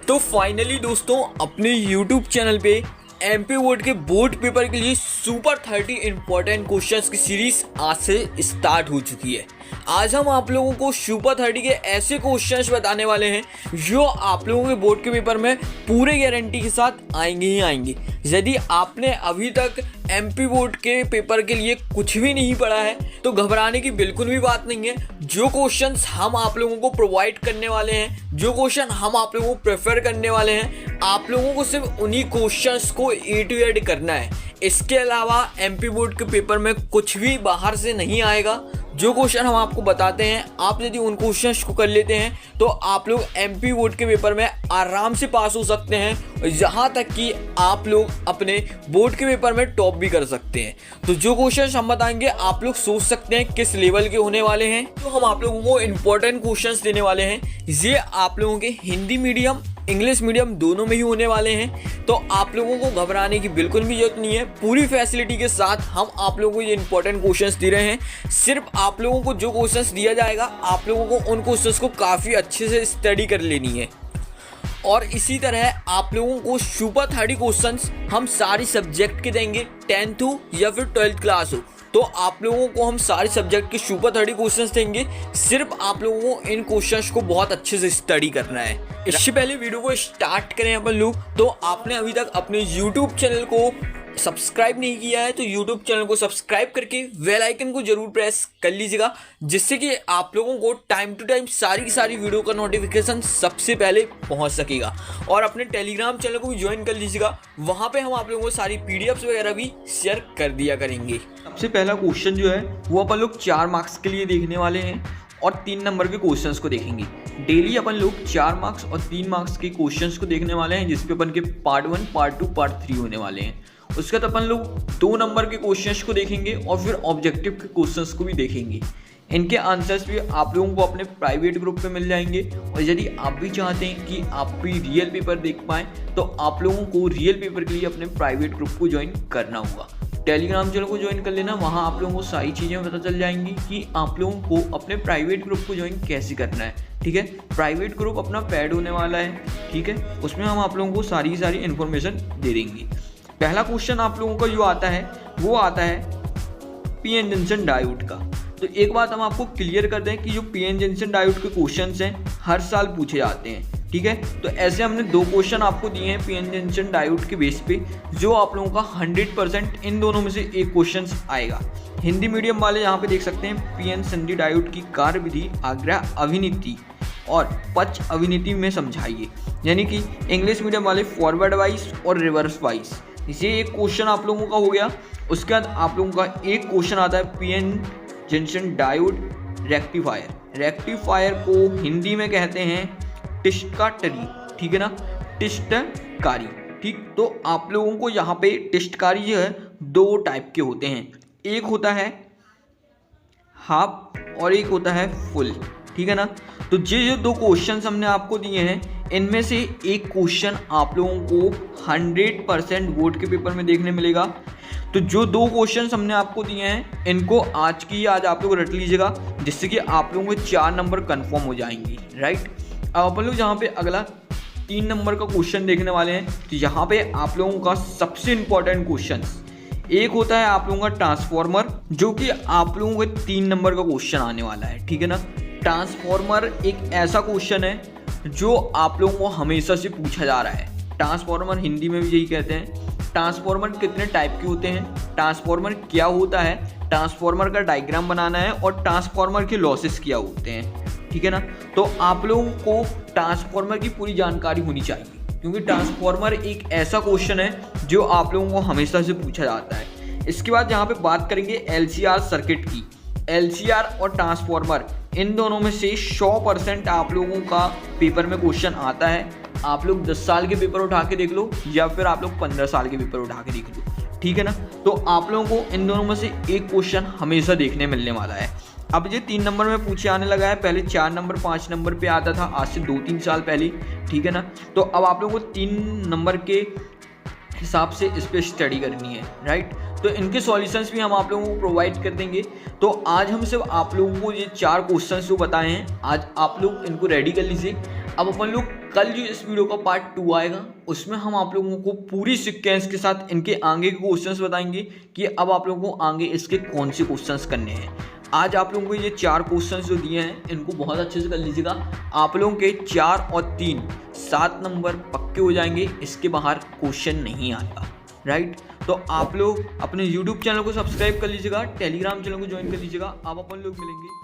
तो फाइनली दोस्तों अपने YouTube चैनल पे एमपी बोर्ड के बोर्ड पेपर के लिए सुपर 30 इंपॉर्टेंट क्वेश्चंस की सीरीज आज से स्टार्ट हो चुकी है। आज हम आप लोगों को सुपर 30 के ऐसे क्वेश्चंस बताने वाले हैं जो आप लोगों के बोर्ड के पेपर में पूरे गारंटी के साथ आएंगे ही आएंगे। यदि आपने अभी तक एमपी बोर्ड के पेपर के लिए कुछ भी नहीं पढ़ा है तो घबराने की बिल्कुल भी बात नहीं है। जो क्वेश्चंस हम आप लोगों को प्रोवाइड करने वाले हैं, जो क्वेश्चन हम आप लोगों को प्रेफर करने वाले हैं, आप लोगों को सिर्फ उन्हीं क्वेश्चंस को ए टू जेड करना है। इसके अलावा एमपी बोर्ड के पेपर में कुछ भी बाहर से नहीं आएगा। जो क्वेश्चन हम आपको बताते हैं, आप यदि उन क्वेश्चंस को कर लेते हैं तो आप लोग एमपी बोर्ड के पेपर में आराम से पास हो सकते हैं, यहाँ तक कि आप लोग अपने बोर्ड के पेपर में टॉप भी कर सकते हैं। तो जो क्वेश्चंस हम बताएंगे आप लोग सोच सकते हैं किस लेवल के होने वाले हैं। तो हम आप लोगों को इंपॉर्टेंट क्वेश्चंस देने वाले हैं। ये आप लोगों के हिंदी मीडियम इंग्लिश मीडियम दोनों में ही होने वाले हैं। तो आप लोगों को घबराने की बिल्कुल भी जरूरत नहीं है। पूरी फैसिलिटी के साथ हम आप लोगों को ये इंपॉर्टेंट क्वेश्चंस दे रहे हैं। सिर्फ आप लोगों को जो क्वेश्चंस दिया जाएगा आप लोगों को उन क्वेश्चंस को काफ़ी अच्छे से स्टडी कर लेनी है। और इसी तरह आप लोगों को सुपर 30 क्वेश्चंस हम सारी सब्जेक्ट के देंगे, 10th हो या फिर 12th क्लास हो। तो आप लोगों को हम सारे सब्जेक्ट के सुपर 30 क्वेश्चंस देंगे। सिर्फ आप लोगों को इन क्वेश्चंस को बहुत अच्छे से स्टडी करना है। इससे पहले वीडियो को स्टार्ट करें अपन लोग, तो आपने अभी तक अपने यूट्यूब चैनल को सब्सक्राइब नहीं किया है तो यूट्यूब चैनल को सब्सक्राइब करके बेल आइकन को जरूर प्रेस कर लीजिएगा, जिससे कि आप लोगों को टाइम टू टाइम सारी की सारी वीडियो का नोटिफिकेशन सबसे पहले पहुंच सकेगा। और अपने टेलीग्राम चैनल को भी ज्वाइन कर लीजिएगा, वहां पे हम आप लोगों को सारी पीडीएफ्स वगैरह भी शेयर कर दिया करेंगे। सबसे पहला क्वेश्चन जो है वो अपन लोग 4 मार्क्स के लिए देखने वाले हैं और 3 नंबर के क्वेश्चंस को देखेंगे। डेली अपन लोग 4 मार्क्स और 3 मार्क्स के क्वेश्चंस को देखने वाले हैं, जिसपे अपन के पार्ट 1, पार्ट 2, पार्ट 3 होने वाले हैं। उसके बाद अपन लोग 2 नंबर के क्वेश्चंस को देखेंगे और फिर ऑब्जेक्टिव के क्वेश्चंस को भी देखेंगे। इनके आंसर्स भी आप लोगों को अपने प्राइवेट ग्रुप पे मिल जाएंगे। और यदि आप भी चाहते हैं कि आप भी रियल पेपर देख पाएँ तो आप लोगों को रियल पेपर के लिए अपने प्राइवेट ग्रुप को ज्वाइन करना होगा। टेलीग्राम चैनल को ज्वाइन कर लेना, वहाँ आप लोगों को सारी चीज़ें पता चल जाएंगी कि आप लोगों को अपने प्राइवेट ग्रुप को ज्वाइन कैसे करना है। ठीक है, प्राइवेट ग्रुप अपना पेड होने वाला है। ठीक है, उसमें हम आप लोगों को सारी इन्फॉर्मेशन दे देंगे। पहला क्वेश्चन आप लोगों का जो आता है वो आता है पीएन जंक्शन डायोड का। तो एक बात हम आपको क्लियर कर दें कि जो पीएन जंक्शन डायोड के क्वेश्चंस हैं हर साल पूछे जाते हैं। ठीक है, तो ऐसे हमने 2 क्वेश्चन आपको दिए हैं पीएन जंक्शन डायोड के बेस पे, जो आप लोगों का 100% इन दोनों में से एक क्वेश्चन आएगा। हिंदी मीडियम वाले यहाँ पे देख सकते हैं पीएन संधि डायोड की कार्यविधि, आग्रह अभिनीति और पक्ष अभिनीति में समझाइए। यानी कि इंग्लिश मीडियम वाले फॉरवर्ड वाइज और रिवर्स वाइज। ये एक क्वेश्चन आप लोगों का हो गया। उसके बाद आप लोगों का एक क्वेश्चन आता है PN junction diode rectifier. Rectifier को हिंदी में कहते हैं टिष्टकारी। ठीक है ना, टिष्टकारी। ठीक, तो आप लोगों को यहाँ पे टिष्टकारी जो है 2 टाइप के होते हैं, एक होता है हाफ और एक होता है फुल। ठीक है ना, तो ये जो 2 क्वेश्चन हमने आपको दिए हैं इनमें से एक क्वेश्चन आप लोगों को 100% बोर्ड के पेपर में देखने मिलेगा। तो जो 2 क्वेश्चन हमने आपको दिए हैं इनको आज आप लोग रट लीजिएगा, जिससे कि आप लोगों के 4 नंबर कंफर्म हो जाएंगी। राइट, अब अपन लोग जहाँ पे अगला 3 नंबर का क्वेश्चन देखने वाले हैं, तो यहाँ पे आप लोगों का सबसे इंपॉर्टेंट क्वेश्चन एक होता है आप लोगों का ट्रांसफॉर्मर, जो कि आप लोगों के 3 नंबर का क्वेश्चन आने वाला है। ठीक है ना, ट्रांसफॉर्मर एक ऐसा क्वेश्चन है जो आप लोगों को हमेशा से पूछा जा रहा है। ट्रांसफॉर्मर हिंदी में भी यही कहते हैं। ट्रांसफॉर्मर कितने टाइप के होते हैं, ट्रांसफॉर्मर क्या होता है, ट्रांसफॉर्मर का डायग्राम बनाना है और ट्रांसफॉर्मर के लॉसेस क्या होते हैं। ठीक है ना, तो आप लोगों को ट्रांसफॉर्मर की पूरी जानकारी होनी चाहिए, क्योंकि ट्रांसफॉर्मर एक ऐसा क्वेश्चन है जो आप लोगों को हमेशा से पूछा जाता है। इसके बाद यहाँ पे बात करेंगे एलसीआर सर्किट की। एलसीआर और ट्रांसफॉर्मर इन दोनों में से 100% आप लोगों का पेपर में क्वेश्चन आता है। आप लोग 10 साल के पेपर उठा के देख लो या फिर आप लोग 15 साल के पेपर उठा के देख लो। ठीक है ना, तो आप लोगों को इन दोनों में से एक क्वेश्चन हमेशा देखने मिलने वाला है। अब ये 3 नंबर में पूछे आने लगा है, पहले 4 नंबर 5 नंबर पे आता था आज से 2-3 साल पहले। ठीक है ना, तो अब आप लोगों को 3 नंबर के हिसाब से इस पर स्टडी करनी है। राइट, तो इनके सॉल्यूशंस भी हम आप लोगों को प्रोवाइड कर देंगे। तो आज हम सिर्फ आप लोगों को ये 4 क्वेश्चंस जो बताए हैं आज आप लोग इनको रेडी कर लीजिए। अब अपन लोग कल जो इस वीडियो का पार्ट 2 आएगा उसमें हम आप लोगों को पूरी सीक्वेंस के साथ इनके आगे के क्वेश्चंस बताएंगे कि अब आप लोगों को आगे इसके कौन से क्वेश्चंस करने हैं। आज आप लोगों को ये 4 क्वेश्चंस जो दिए हैं इनको बहुत अच्छे से कर लीजिएगा। आप लोगों के 4 और 3 7 नंबर पक्के हो जाएंगे, इसके बाहर क्वेश्चन नहीं आएगा, राइट। तो आप लोग अपने YouTube चैनल को सब्सक्राइब कर लीजिएगा, टेलीग्राम चैनल को ज्वाइन कर लीजिएगा। आप अपन लोग मिलेंगे